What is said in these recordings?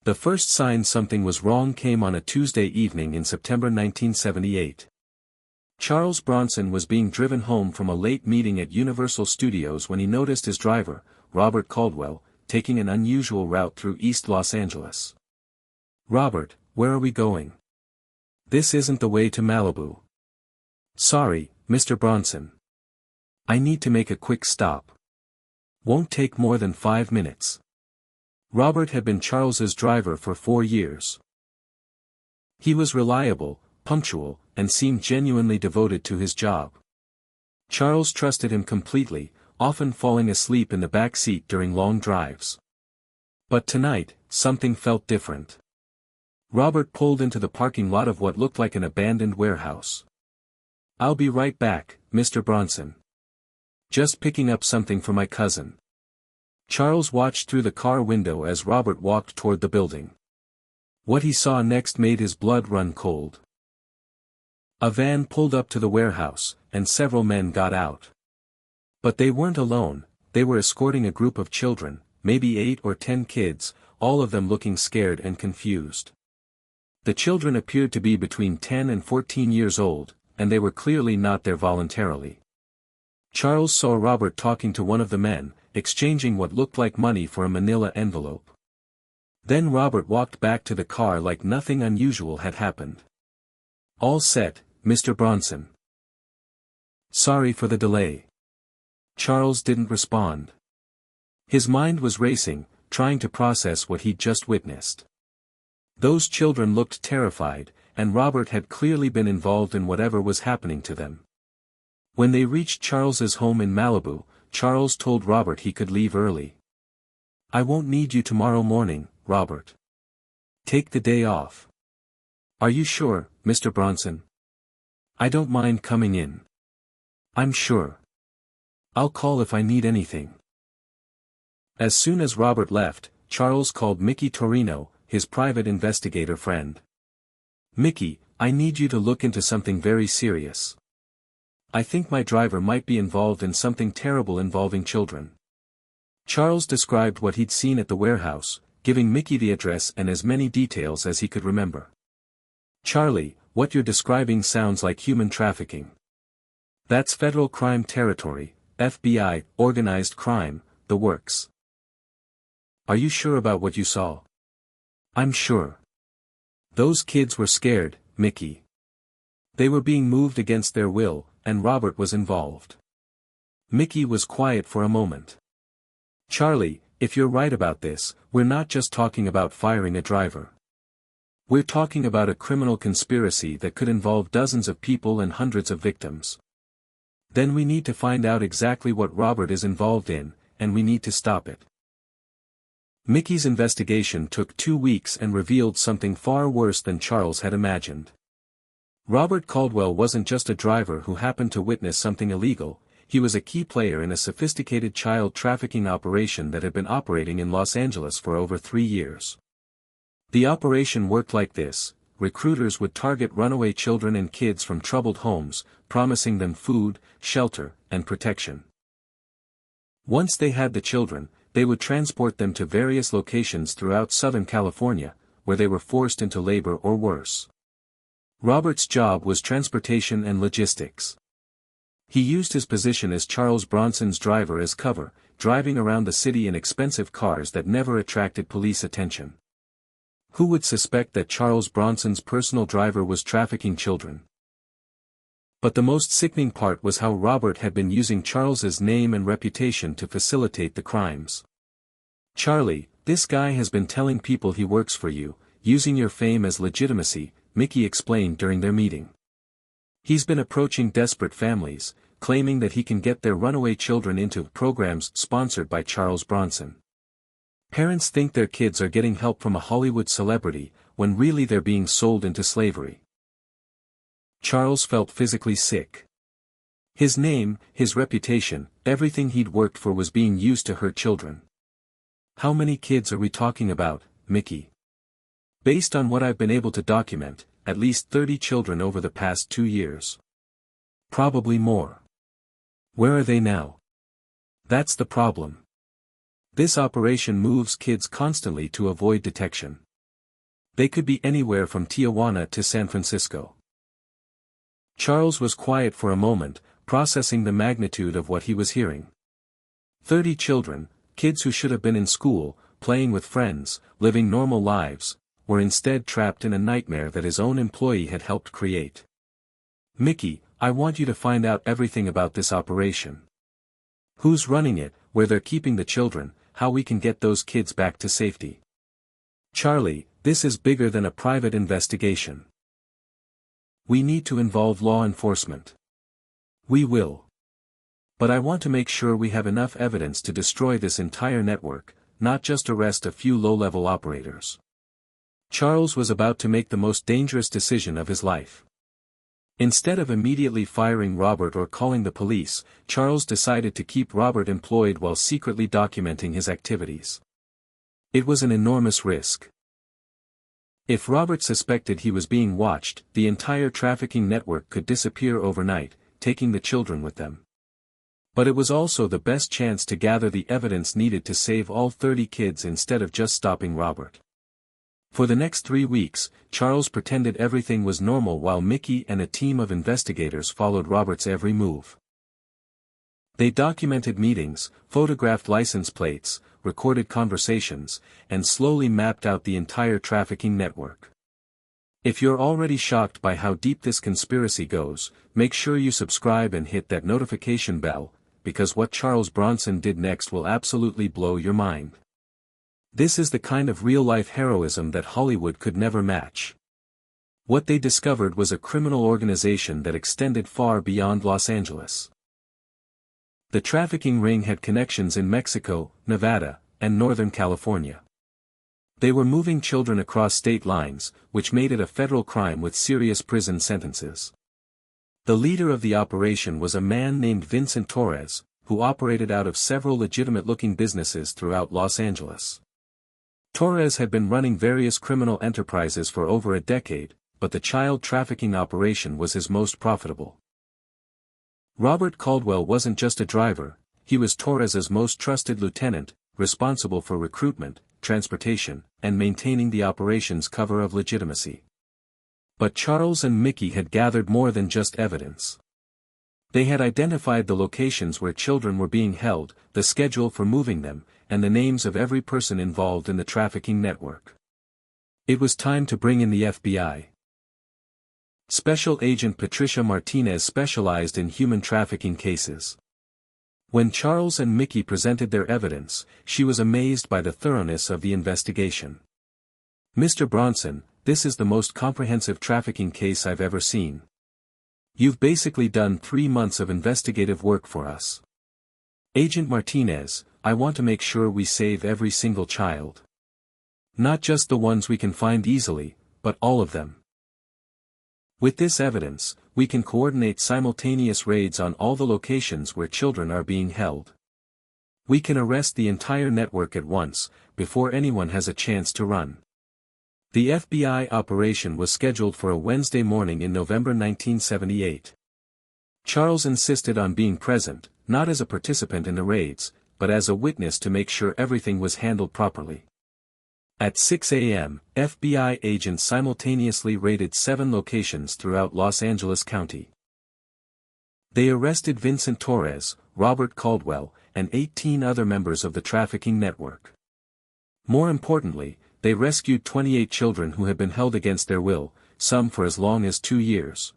The first sign something was wrong came on a Tuesday evening in September 1978. Charles Bronson was being driven home from a late meeting at Universal Studios when he noticed his driver, Robert Caldwell, taking an unusual route through East Los Angeles. "Robert, where are we going? This isn't the way to Malibu." "Sorry, Mr. Bronson. I need to make a quick stop. Won't take more than 5 minutes." Robert had been Charles's driver for 4 years. He was reliable, punctual, and seemed genuinely devoted to his job. Charles trusted him completely, often falling asleep in the back seat during long drives. But tonight, something felt different. Robert pulled into the parking lot of what looked like an abandoned warehouse. "I'll be right back, Mr. Bronson. Just picking up something for my cousin." Charles watched through the car window as Robert walked toward the building. What he saw next made his blood run cold. A van pulled up to the warehouse, and several men got out. But they weren't alone, they were escorting a group of children, maybe 8 or 10 kids, all of them looking scared and confused. The children appeared to be between 10 and 14 years old, and they were clearly not there voluntarily. Charles saw Robert talking to one of the men, exchanging what looked like money for a manila envelope. Then Robert walked back to the car like nothing unusual had happened. "All set, Mr. Bronson. Sorry for the delay." Charles didn't respond. His mind was racing, trying to process what he'd just witnessed. Those children looked terrified, and Robert had clearly been involved in whatever was happening to them. When they reached Charles's home in Malibu, Charles told Robert he could leave early. "I won't need you tomorrow morning, Robert. Take the day off." "Are you sure, Mr. Bronson?" "I don't mind coming in." "I'm sure. I'll call if I need anything." As soon as Robert left, Charles called Mickey Torino, his private investigator friend. "Mickey, I need you to look into something very serious. I think my driver might be involved in something terrible involving children." Charles described what he'd seen at the warehouse, giving Mickey the address and as many details as he could remember. "Charlie, what you're describing sounds like human trafficking. That's federal crime territory, FBI, organized crime, the works." "Are you sure about what you saw?" "I'm sure. Those kids were scared, Mickey. They were being moved against their will, and Robert was involved." Mickey was quiet for a moment. "Charlie, if you're right about this, we're not just talking about firing a driver. We're talking about a criminal conspiracy that could involve dozens of people and hundreds of victims. Then we need to find out exactly what Robert is involved in, and we need to stop it." Mickey's investigation took 2 weeks and revealed something far worse than Charles had imagined. Robert Caldwell wasn't just a driver who happened to witness something illegal, he was a key player in a sophisticated child trafficking operation that had been operating in Los Angeles for over 3 years. The operation worked like this: recruiters would target runaway children and kids from troubled homes, promising them food, shelter, and protection. Once they had the children, they would transport them to various locations throughout Southern California, where they were forced into labor or worse. Robert's job was transportation and logistics. He used his position as Charles Bronson's driver as cover, driving around the city in expensive cars that never attracted police attention. Who would suspect that Charles Bronson's personal driver was trafficking children? But the most sickening part was how Robert had been using Charles's name and reputation to facilitate the crimes. "Charlie, this guy has been telling people he works for you, using your fame as legitimacy," Mickey explained during their meeting. "He's been approaching desperate families, claiming that he can get their runaway children into programs sponsored by Charles Bronson. Parents think their kids are getting help from a Hollywood celebrity, when really they're being sold into slavery." Charles felt physically sick. His name, his reputation, everything he'd worked for was being used to hurt children. "How many kids are we talking about, Mickey?" "Based on what I've been able to document, at least 30 children over the past 2 years. Probably more." "Where are they now?" "That's the problem. This operation moves kids constantly to avoid detection. They could be anywhere from Tijuana to San Francisco. Charles was quiet for a moment, processing the magnitude of what he was hearing. 30 children, kids who should have been in school, playing with friends, living normal lives, were instead trapped in a nightmare that his own employee had helped create. "Mickey, I want you to find out everything about this operation. Who's running it, where they're keeping the children, how we can get those kids back to safety. Charlie, this is bigger than a private investigation. We need to involve law enforcement. We will. But I want to make sure we have enough evidence to destroy this entire network, not just arrest a few low-level operators." Charles was about to make the most dangerous decision of his life. Instead of immediately firing Robert or calling the police, Charles decided to keep Robert employed while secretly documenting his activities. It was an enormous risk. If Robert suspected he was being watched, the entire trafficking network could disappear overnight, taking the children with them. But it was also the best chance to gather the evidence needed to save all 30 kids instead of just stopping Robert. For the next 3 weeks, Charles pretended everything was normal while Mickey and a team of investigators followed Robert's every move. They documented meetings, photographed license plates, recorded conversations, and slowly mapped out the entire trafficking network. If you're already shocked by how deep this conspiracy goes, make sure you subscribe and hit that notification bell, because what Charles Bronson did next will absolutely blow your mind. This is the kind of real-life heroism that Hollywood could never match. What they discovered was a criminal organization that extended far beyond Los Angeles. The trafficking ring had connections in Mexico, Nevada, and Northern California. They were moving children across state lines, which made it a federal crime with serious prison sentences. The leader of the operation was a man named Vincent Torres, who operated out of several legitimate-looking businesses throughout Los Angeles. Torres had been running various criminal enterprises for over a decade, but the child trafficking operation was his most profitable. Robert Caldwell wasn't just a driver, he was Torres's most trusted lieutenant, responsible for recruitment, transportation, and maintaining the operation's cover of legitimacy. But Charles and Mickey had gathered more than just evidence. They had identified the locations where children were being held, the schedule for moving them, and the names of every person involved in the trafficking network. It was time to bring in the FBI. Special Agent Patricia Martinez specialized in human trafficking cases. When Charles and Mickey presented their evidence, she was amazed by the thoroughness of the investigation. "Mr. Bronson, this is the most comprehensive trafficking case I've ever seen. You've basically done 3 months of investigative work for us. Agent Martinez, I want to make sure we save every single child. Not just the ones we can find easily, but all of them. With this evidence, we can coordinate simultaneous raids on all the locations where children are being held. We can arrest the entire network at once, before anyone has a chance to run." The FBI operation was scheduled for a Wednesday morning in November 1978. Charles insisted on being present, not as a participant in the raids, but as a witness to make sure everything was handled properly. At 6 a.m., FBI agents simultaneously raided 7 locations throughout Los Angeles County. They arrested Vincent Torres, Robert Caldwell, and 18 other members of the trafficking network. More importantly, they rescued 28 children who had been held against their will, some for as long as 2 years.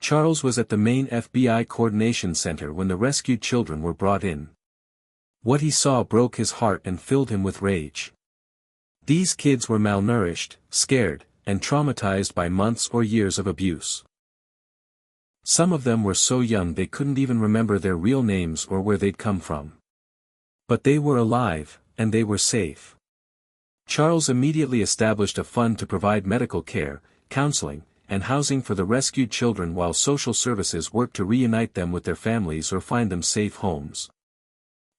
Charles was at the main FBI coordination center when the rescued children were brought in. What he saw broke his heart and filled him with rage. These kids were malnourished, scared, and traumatized by months or years of abuse. Some of them were so young they couldn't even remember their real names or where they'd come from. But they were alive, and they were safe. Charles immediately established a fund to provide medical care, counseling, and housing for the rescued children while social services worked to reunite them with their families or find them safe homes.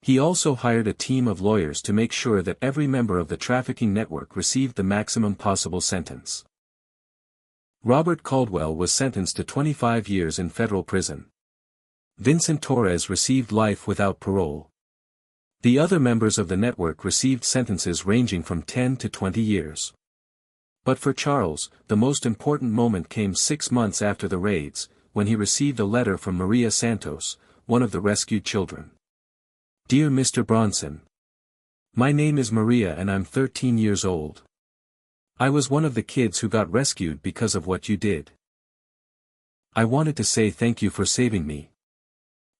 He also hired a team of lawyers to make sure that every member of the trafficking network received the maximum possible sentence. Robert Caldwell was sentenced to 25 years in federal prison. Vincent Torres received life without parole. The other members of the network received sentences ranging from 10 to 20 years. But for Charles, the most important moment came 6 months after the raids, when he received a letter from Maria Santos, one of the rescued children. Dear Mr. Bronson. My name is Maria and I'm 13 years old. I was one of the kids who got rescued because of what you did. I wanted to say thank you for saving me.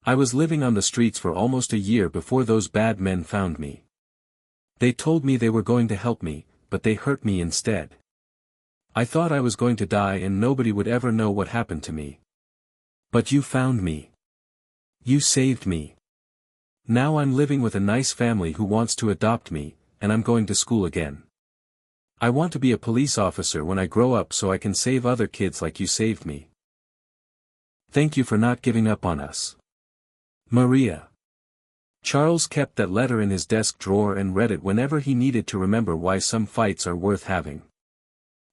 I was living on the streets for almost a year before those bad men found me. They told me they were going to help me, but they hurt me instead. I thought I was going to die and nobody would ever know what happened to me. But you found me. You saved me. Now I'm living with a nice family who wants to adopt me, and I'm going to school again. I want to be a police officer when I grow up so I can save other kids like you saved me. Thank you for not giving up on us. Maria. Charles kept that letter in his desk drawer and read it whenever he needed to remember why some fights are worth having.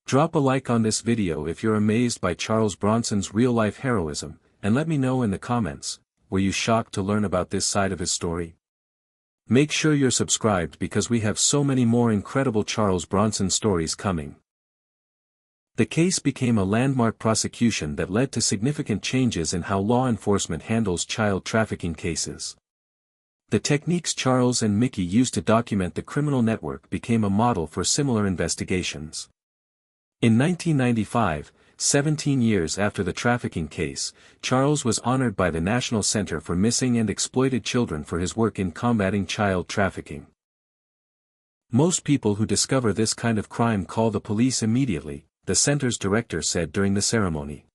Drop a like on this video if you're amazed by Charles Bronson's real-life heroism, and let me know in the comments, were you shocked to learn about this side of his story? Make sure you're subscribed because we have so many more incredible Charles Bronson stories coming. The case became a landmark prosecution that led to significant changes in how law enforcement handles child trafficking cases. The techniques Charles and Mickey used to document the criminal network became a model for similar investigations. In 1995, 17 years after the trafficking case, Charles was honored by the National Center for Missing and Exploited Children for his work in combating child trafficking. Most people who discover this kind of crime call the police immediately, the center's director said during the ceremony.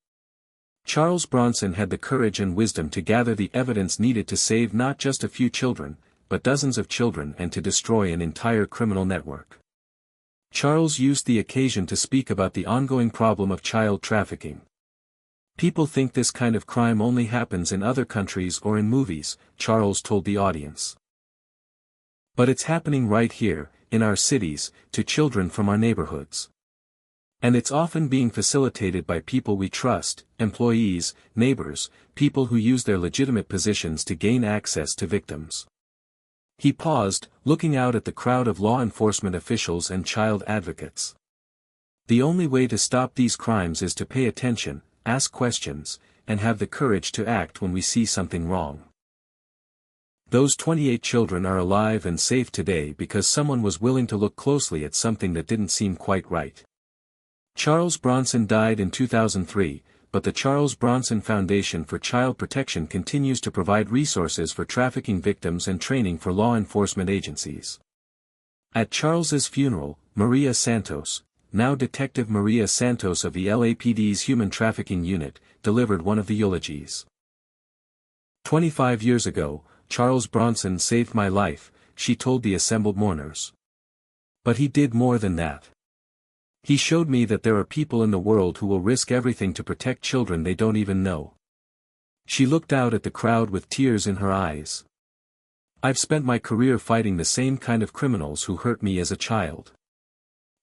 Charles Bronson had the courage and wisdom to gather the evidence needed to save not just a few children, but dozens of children and to destroy an entire criminal network. Charles used the occasion to speak about the ongoing problem of child trafficking. People think this kind of crime only happens in other countries or in movies, Charles told the audience. But it's happening right here, in our cities, to children from our neighborhoods. And it's often being facilitated by people we trust, employees, neighbors, people who use their legitimate positions to gain access to victims. He paused, looking out at the crowd of law enforcement officials and child advocates. The only way to stop these crimes is to pay attention, ask questions, and have the courage to act when we see something wrong. Those 28 children are alive and safe today because someone was willing to look closely at something that didn't seem quite right. Charles Bronson died in 2003, but the Charles Bronson Foundation for Child Protection continues to provide resources for trafficking victims and training for law enforcement agencies. At Charles's funeral, Maria Santos, now Detective Maria Santos of the LAPD's Human Trafficking Unit, delivered one of the eulogies. 25 years ago, Charles Bronson saved my life, she told the assembled mourners. But he did more than that. He showed me that there are people in the world who will risk everything to protect children they don't even know. She looked out at the crowd with tears in her eyes. I've spent my career fighting the same kind of criminals who hurt me as a child.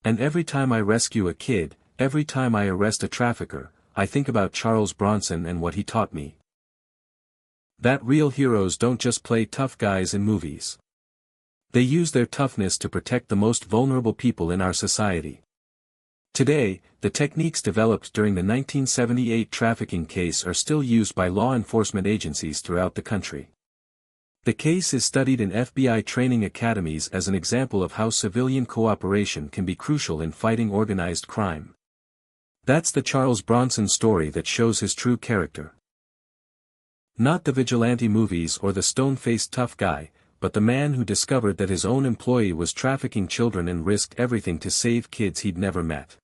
And every time I rescue a kid, every time I arrest a trafficker, I think about Charles Bronson and what he taught me. That real heroes don't just play tough guys in movies. They use their toughness to protect the most vulnerable people in our society. Today, the techniques developed during the 1978 trafficking case are still used by law enforcement agencies throughout the country. The case is studied in FBI training academies as an example of how civilian cooperation can be crucial in fighting organized crime. That's the Charles Bronson story that shows his true character. Not the vigilante movies or the stone-faced tough guy, but the man who discovered that his own employee was trafficking children and risked everything to save kids he'd never met.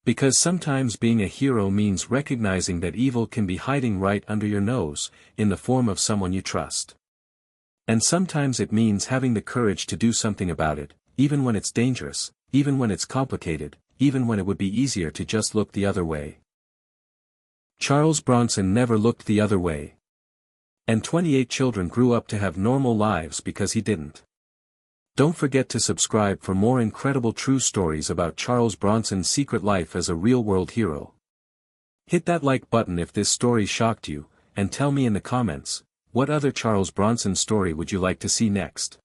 Because sometimes being a hero means recognizing that evil can be hiding right under your nose, in the form of someone you trust. And sometimes it means having the courage to do something about it, even when it's dangerous, even when it's complicated, even when it would be easier to just look the other way. Charles Bronson never looked the other way. And 28 children grew up to have normal lives because he didn't. Don't forget to subscribe for more incredible true stories about Charles Bronson's secret life as a real-world hero. Hit that like button if this story shocked you, and tell me in the comments, what other Charles Bronson story would you like to see next?